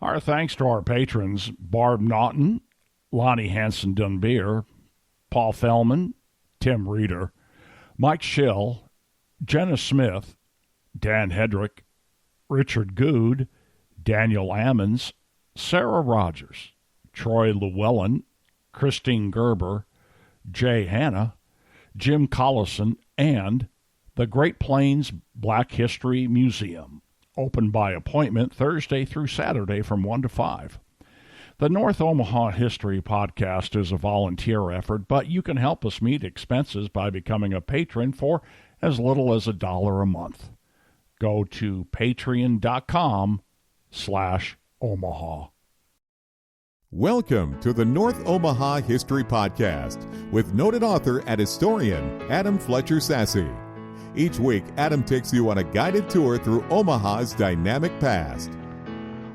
Our thanks to our patrons, Barb Naughtin, Lonnie Hansen Dunbier, Paul Feilmann, Tim Reeder, Mike Schill, Jenna Smith, Dan Hedrick, Richard Gude, Daniel Ammons, Sara Rogers, Troy Lewellen, Kristine Gerber, Jay Hanna, Jim Collison, and the Great Plains Black History Museum, open by appointment Thursday through Saturday from 1 to 5. The North Omaha History Podcast is a volunteer effort, but you can help us meet expenses by becoming a patron for as little as $1 a month. Go to patreon.com/Omaha. Welcome to the North Omaha History Podcast with noted author and historian Adam Fletcher Sasse. Each week, Adam takes you on a guided tour through Omaha's dynamic past.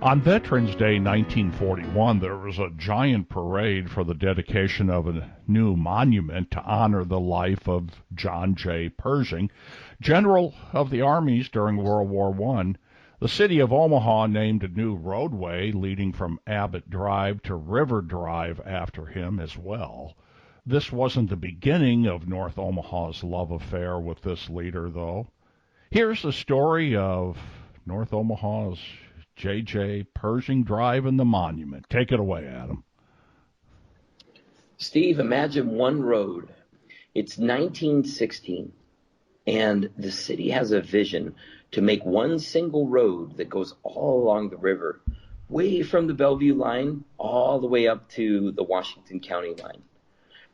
On Veterans Day 1941, there was a giant parade for the dedication of a new monument to honor the life of John J. Pershing, General of the Armies during World War I. The City of Omaha named a new roadway leading from Abbott Drive to River Drive after him as well. This wasn't the beginning of North Omaha's love affair with this leader, though. Here's the story of North Omaha's J.J. Pershing Drive and the monument. Take it away, Adam. Steve, imagine one road. It's 1916, and the city has a vision to make one single road that goes all along the river, way from the Bellevue line all the way up to the Washington County line.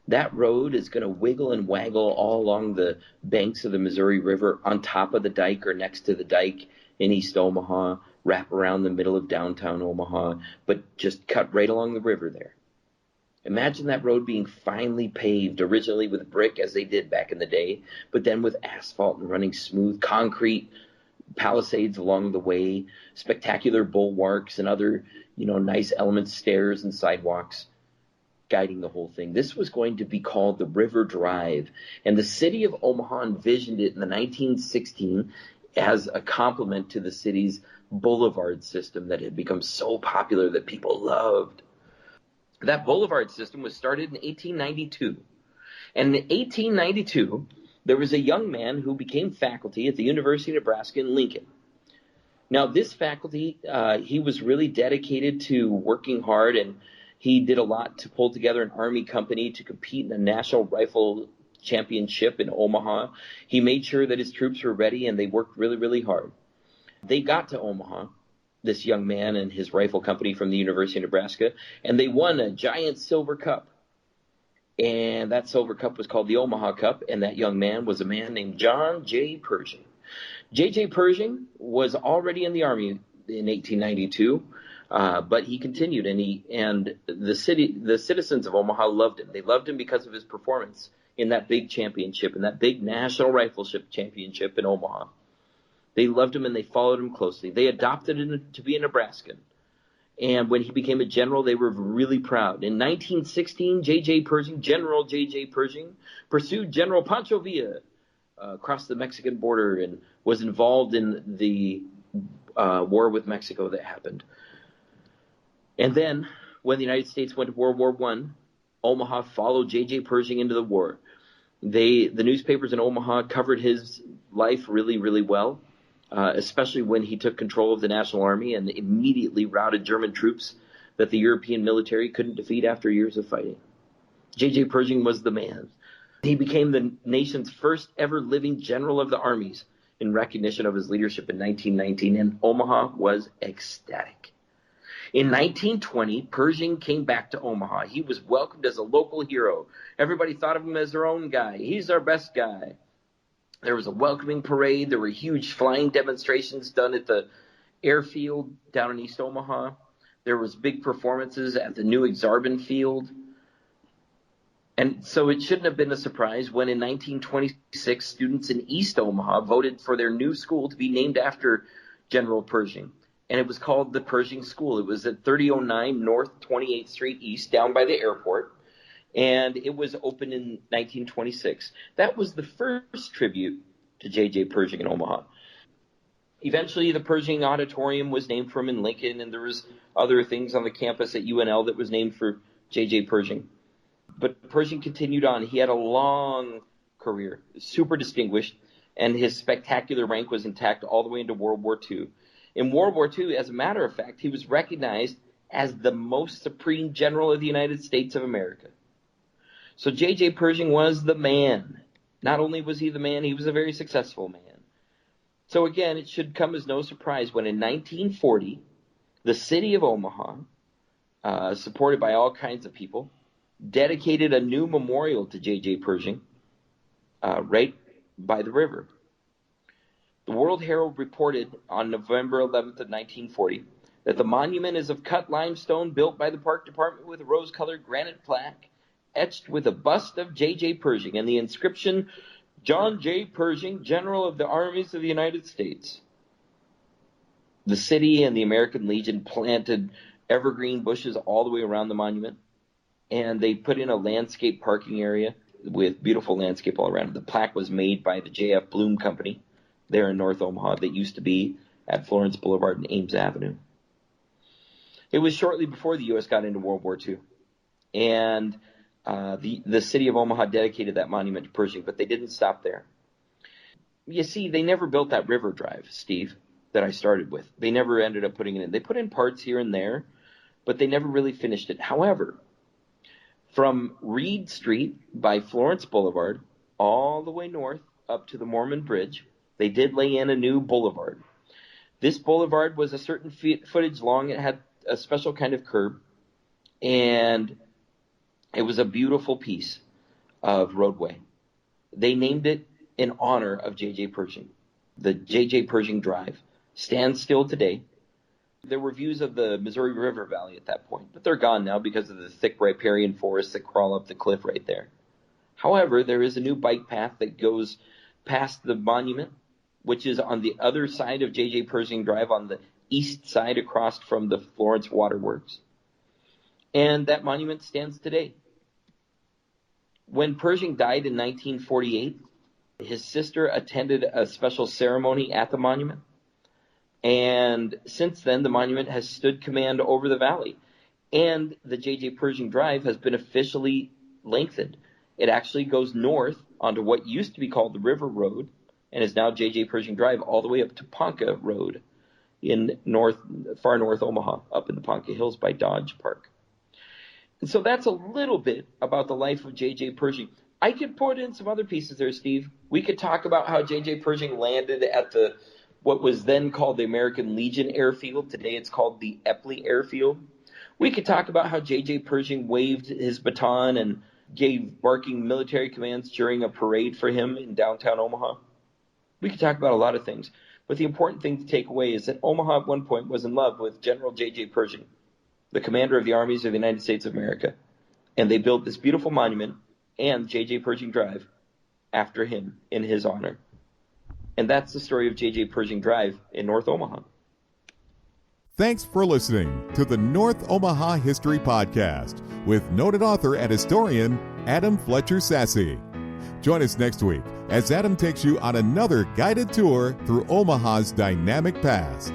That road is going to wiggle and waggle all along the banks of the Missouri River, on top of the dike or next to the dike in East Omaha, wrap around the middle of downtown Omaha, but just cut right along the river there. Imagine that road being finely paved, originally with brick as they did back in the day, but then with asphalt and running smooth concrete palisades along the way, spectacular bulwarks and other, nice elements, stairs and sidewalks guiding the whole thing. This was going to be called the River Drive, and the city of Omaha envisioned it in the 1916 as a complement to the city's boulevard system that had become so popular that people loved. That boulevard system was started in 1892. And in 1892, there was a young man who became faculty at the University of Nebraska in Lincoln. Now, this faculty, he was really dedicated to working hard, and he did a lot to pull together an Army company to compete in a National Rifle Championship in Omaha. He made sure that his troops were ready, and they worked really, really hard. They got to Omaha, this young man and his rifle company from the University of Nebraska, and they won a giant silver cup. And that silver cup was called the Omaha Cup, and that young man was a man named John J. Pershing. J.J. Pershing was already in the Army in 1892, but he continued, and the citizens of Omaha loved him. They loved him because of his performance in that big championship, in that big National Rifleship Championship in Omaha. They loved him and they followed him closely. They adopted him to be a Nebraskan. And when he became a general, they were really proud. In 1916, General J.J. Pershing, pursued General Pancho Villa across the Mexican border and was involved in the war with Mexico that happened. And then, when the United States went to World War I, Omaha followed J.J. Pershing into the war. The newspapers in Omaha covered his life really, really well. Especially when he took control of the National Army and immediately routed German troops that the European military couldn't defeat after years of fighting. J.J. Pershing was the man. He became the nation's first ever living general of the armies in recognition of his leadership in 1919, and Omaha was ecstatic. In 1920, Pershing came back to Omaha. He was welcomed as a local hero. Everybody thought of him as their own guy. He's our best guy. There was a welcoming parade. There were huge flying demonstrations done at the airfield down in East Omaha. There was big performances at the new Exarban field. And so it shouldn't have been a surprise when in 1926, students in East Omaha voted for their new school to be named after General Pershing. And it was called the Pershing School. It was at 3009 North 28th Street East, down by the airport. And it was opened in 1926. That was the first tribute to J.J. Pershing in Omaha. Eventually, the Pershing Auditorium was named for him in Lincoln, and there was other things on the campus at UNL that was named for J.J. Pershing. But Pershing continued on. He had a long career, super distinguished, and his spectacular rank was intact all the way into World War II. In World War II, as a matter of fact, he was recognized as the most supreme general of the United States of America. So J.J. Pershing was the man. Not only was he the man, he was a very successful man. So again, it should come as no surprise when in 1940, the City of Omaha, supported by all kinds of people, dedicated a new memorial to J.J. Pershing right by the river. The World Herald reported on November 11th of 1940 that the monument is of cut limestone built by the Park Department with a rose-colored granite plaque etched with a bust of J.J. Pershing and the inscription, John J. Pershing, General of the Armies of the United States. The city and the American Legion planted evergreen bushes all the way around the monument, and they put in a landscape parking area with beautiful landscape all around it. The plaque was made by the J.F. Bloom Company there in North Omaha that used to be at Florence Boulevard and Ames Avenue. It was shortly before the U.S. got into World War II, and the City of Omaha dedicated that monument to Pershing, but they didn't stop there. You see, they never built that river drive, Steve, that I started with. They never ended up putting it in. They put in parts here and there, but they never really finished it. However, from Reed Street by Florence Boulevard all the way north up to the Mormon Bridge, they did lay in a new boulevard. This boulevard was a certain footage long. It had a special kind of curb, and it was a beautiful piece of roadway. They named it in honor of J.J. Pershing. The J.J. Pershing Drive stands still today. There were views of the Missouri River Valley at that point, but they're gone now because of the thick riparian forests that crawl up the cliff right there. However, there is a new bike path that goes past the monument, which is on the other side of J.J. Pershing Drive, on the east side across from the Florence Waterworks. And that monument stands today. When Pershing died in 1948, his sister attended a special ceremony at the monument. And since then, the monument has stood command over the valley. And the J.J. Pershing Drive has been officially lengthened. It actually goes north onto what used to be called the River Road and is now J.J. Pershing Drive all the way up to Ponca Road in far north Omaha, up in the Ponca Hills by Dodge Park. And so that's a little bit about the life of J.J. Pershing. I could put in some other pieces there, Steve. We could talk about how J.J. Pershing landed at what was then called the American Legion Airfield. Today it's called the Epley Airfield. We could talk about how J.J. Pershing waved his baton and gave barking military commands during a parade for him in downtown Omaha. We could talk about a lot of things. But the important thing to take away is that Omaha at one point was in love with General J.J. Pershing, the commander of the Armies of the United States of America. And they built this beautiful monument and J.J. Pershing Drive after him in his honor. And that's the story of J.J. Pershing Drive in North Omaha. Thanks for listening to the North Omaha History Podcast with noted author and historian Adam Fletcher Sasse. Join us next week as Adam takes you on another guided tour through Omaha's dynamic past.